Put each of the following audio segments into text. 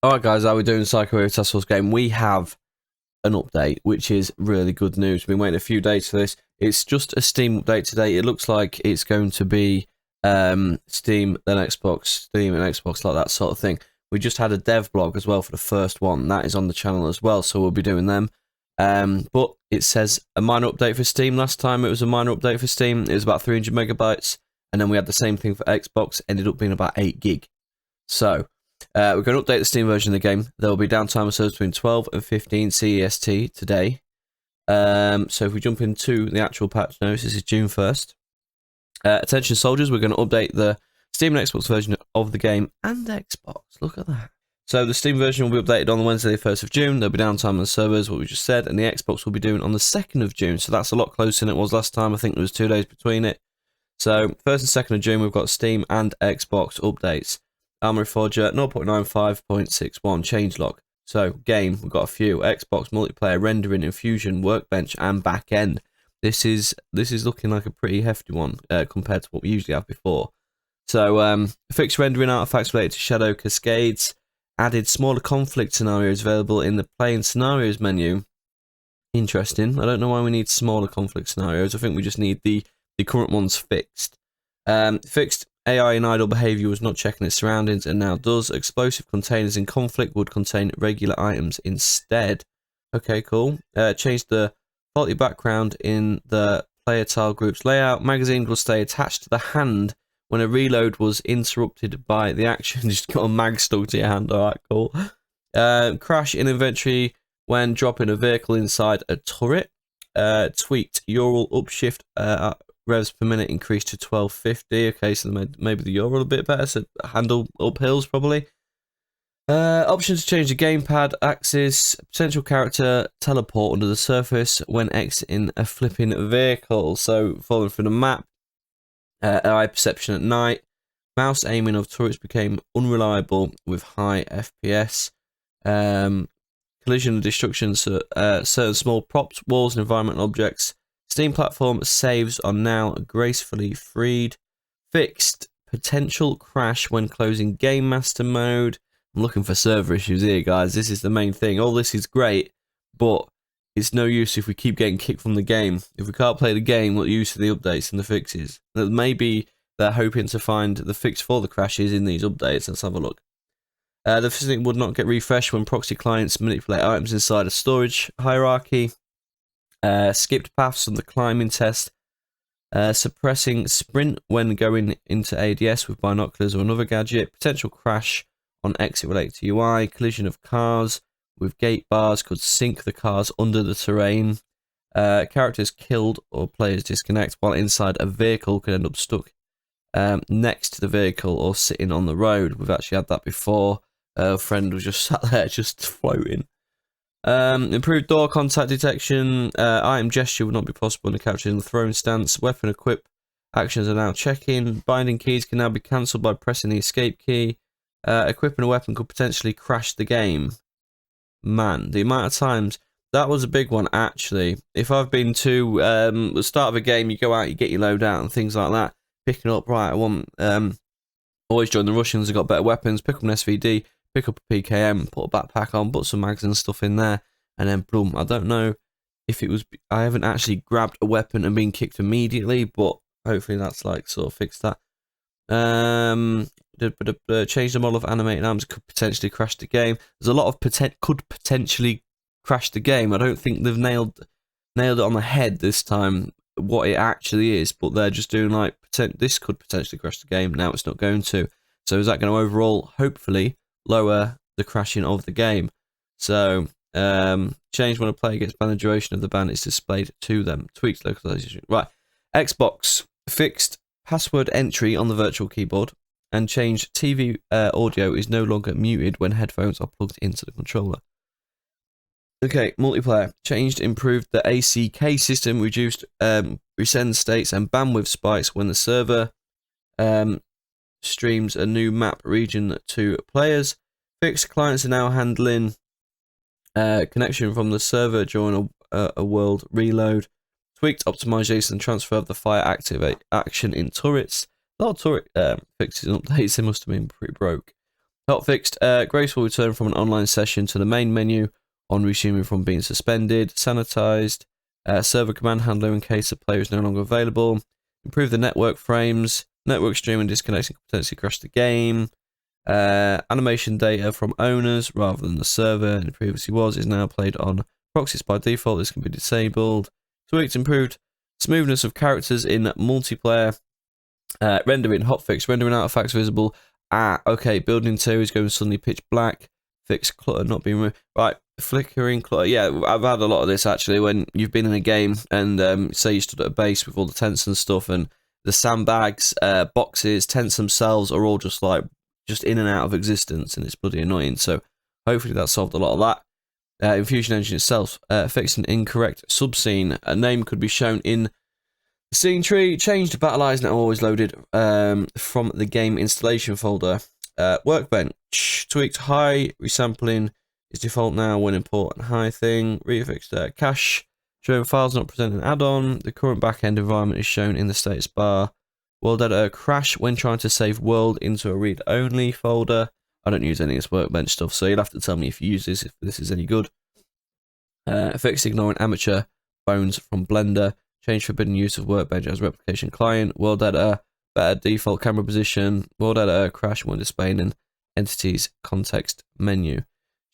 Alright guys, how are we doing? Psycho Hero Task Force game. We have an update, which is really good news. We've been waiting a few days for this. It's just a Steam update today. It looks like it's going to be Steam, then Xbox, Steam and Xbox, like that sort of thing. We just had a dev blog as well for the first one. That is on the channel as well, so we'll be doing them. But it says a minor update for Steam. Last time it was a minor update for Steam. It was about 300 megabytes. And then we had the same thing for Xbox. Ended up being about 8 gig. So we're going to update the Steam version of the game. There will be downtime servers between 12 and 15 CEST today. So if we jump into the actual patch notes, this is June 1st. Attention soldiers, we're going to update the Steam and Xbox version of the game and Xbox. Look at that. So the Steam version will be updated on Wednesday the 1st of June. There'll be downtime on the servers, what we just said, and the Xbox will be doing on the 2nd of June. So that's a lot closer than it was last time. I think there was 2 days between it. So 1st and 2nd of June, we've got Steam and Xbox updates. ARMA REFORGER 0.9.5.61 changelog. So game, we've got a few. Xbox multiplayer, rendering, infusion, workbench, and back end. This is looking like a pretty hefty one compared to what we usually have before. So fixed rendering artifacts related to shadow cascades. Added smaller conflict scenarios available in the play and scenarios menu. Interesting. I don't know why we need smaller conflict scenarios. I think we just need the current ones fixed. Fixed AI in idle behavior was not checking its surroundings and now does. Explosive containers in conflict would contain regular items instead. Okay, cool. Changed the faulty background in the player tile group's layout. Magazine will stay attached to the hand when a reload was interrupted by the action. Just got a mag stuck to your hand. Alright, cool. Crash in inventory when dropping a vehicle inside a turret. Tweaked Ural upshift revs per minute increased to 1250. Okay, so maybe the Ural a bit better, so handle up hills probably. Options to change the gamepad axis. Potential character teleport under the surface when exiting a flipping vehicle. So following through the map. Eye perception at night. Mouse aiming of turrets became unreliable with high FPS. Collision and destruction, certain small props, walls, and environmental objects. Steam platform saves are now gracefully freed. Fixed potential crash when closing Game Master mode. I'm looking for server issues here, guys. This is the main thing. All this is great, but it's no use if we keep getting kicked from the game. If we can't play the game, what use of the updates and the fixes? Maybe they're hoping to find the fix for the crashes in these updates. Let's have a look. The physics would not get refreshed when proxy clients manipulate items inside a storage hierarchy. Skipped paths on the climbing test. Suppressing sprint when going into ADS with binoculars or another gadget. Potential crash on exit related to UI. Collision of cars with gate bars could sink the cars under the terrain. Characters killed or players disconnect while inside a vehicle could end up stuck next to the vehicle or sitting on the road. We've actually had that before. A friend was just sat there just floating. Improved door contact detection. Item gesture would not be possible when the character in the throwing stance. Weapon equip actions are now checking. Binding keys can now be cancelled by pressing the escape key. Equipping a weapon could potentially crash the game. Man, the amount of times that was a big one actually. If I've been to the start of a game, you go out, you get your load out and things like that. Picking up, right, I want always join the Russians, have got better weapons, pick up an SVD, pick up a PKM, put a backpack on, put some mags and stuff in there, and then boom. I don't know if it was, I haven't actually grabbed a weapon and been kicked immediately, but hopefully that's like sort of fixed that. Change the model of animated arms could potentially crash the game. There's a lot of could potentially crash the game. I don't think they've nailed it on the head this time what it actually is, but they're just doing like this could potentially crash the game. Now it's not going to. So is that going to overall hopefully lower the crashing of the game? So change when a player gets banned, the duration of the ban is displayed to them. Tweaks localization. Right, Xbox fixed password entry on the virtual keyboard and changed TV audio is no longer muted when headphones are plugged into the controller. Okay, multiplayer. Changed, improved the ACK system, reduced resend states and bandwidth spikes when the server streams a new map region to players. Fixed clients are now handling connection from the server during a world reload. Tweaked optimization and transfer of the fire activate action in turrets. A lot of turret fixes and updates, they must have been pretty broke. Hotfixed, Grace will return from an online session to the main menu on resuming from being suspended. Sanitized, server command handler in case the player is no longer available. Improve the network frames. Network streaming disconnecting could potentially crash the game. Animation data from owners rather than the server, and it previously was, is now played on proxies by default. This can be disabled. Tweaked, improved smoothness of characters in multiplayer. Rendering, hotfix, rendering artifacts visible. Okay, building interiors going suddenly pitch black. Fix clutter not being removed. Right, flickering clutter. Yeah, I've had a lot of this actually when you've been in a game and say you stood at a base with all the tents and stuff, and the sandbags, boxes, tents themselves are all just in and out of existence, and it's bloody annoying. So hopefully that solved a lot of that. Infusion engine itself, fixed an incorrect subscene. A name could be shown in the scene tree. Changed battle eyes now always loaded from the game installation folder. Workbench tweaked high resampling is default now when important high thing. Refixed cache showing files not present an add-on. The current backend environment is shown in the status bar. World editor crash when trying to save world into a read-only folder. I don't use any of this workbench stuff, so you'll have to tell me if you use this, if this is any good. Fixed ignoring amateur bones from Blender. Change forbidden use of workbench as replication client. World editor, better default camera position. World editor crash when displaying an entities context menu.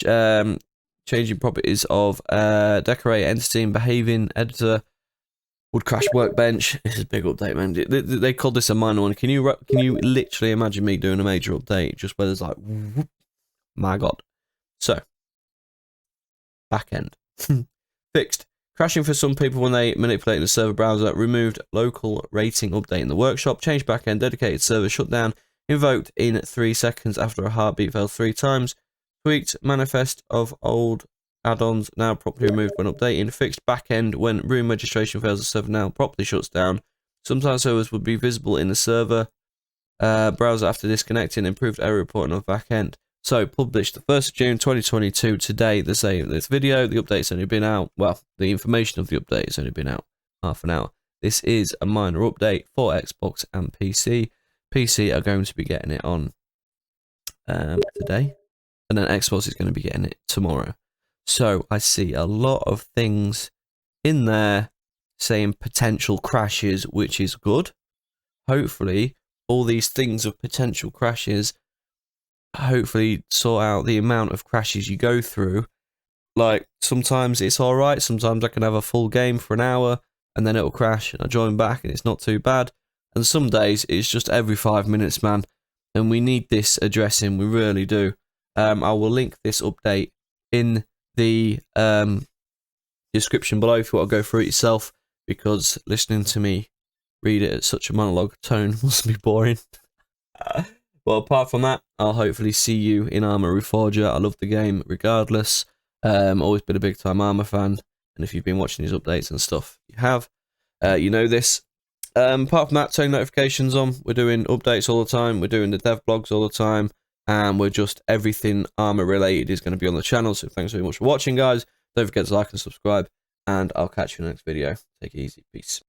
Changing properties of decorate entity and behaving editor. Would crash workbench. This is a big update, man. They called this a minor one. Can you literally imagine me doing a major update just where there's like, whoop, my god. So, backend fixed. Crashing for some people when they manipulate the server browser. Removed local rating update in the workshop. Changed backend. Dedicated server shutdown. Invoked in 3 seconds after a heartbeat failed 3 times. Tweaked manifest of old add-ons now properly removed when updating. Fixed backend when room registration fails, the server now properly shuts down. Sometimes servers would be visible in the server browser after disconnecting. Improved error reporting of backend. So published the 1st of June 2022. Today, the same this video. The update's only been out. Well, the information of the update has only been out half an hour. This is a minor update for Xbox and PC. PC are going to be getting it on today, and then Xbox is going to be getting it tomorrow. So I see a lot of things in there saying potential crashes, which is good. Hopefully, all these things of potential crashes hopefully sort out the amount of crashes you go through. Like, sometimes it's alright, sometimes I can have a full game for an hour, and then it'll crash, and I join back, and it's not too bad. And some days, it's just every 5 minutes, man. And we need this addressing, we really do. I will link this update in the description below if you want to go through it yourself, because listening to me read it at such a monologue tone must be boring. Well, apart from that, I'll hopefully see you in ARMA REFORGER. I love the game regardless. Always been a big time ARMA fan, and if you've been watching these updates and stuff, you have. You know this. Apart from that, turn notifications on. We're doing updates all the time. We're doing the dev blogs all the time. And we're just, everything ARMA related is going to be on the channel. So thanks very much for watching, guys. Don't forget to like and subscribe. And I'll catch you in the next video. Take it easy. Peace.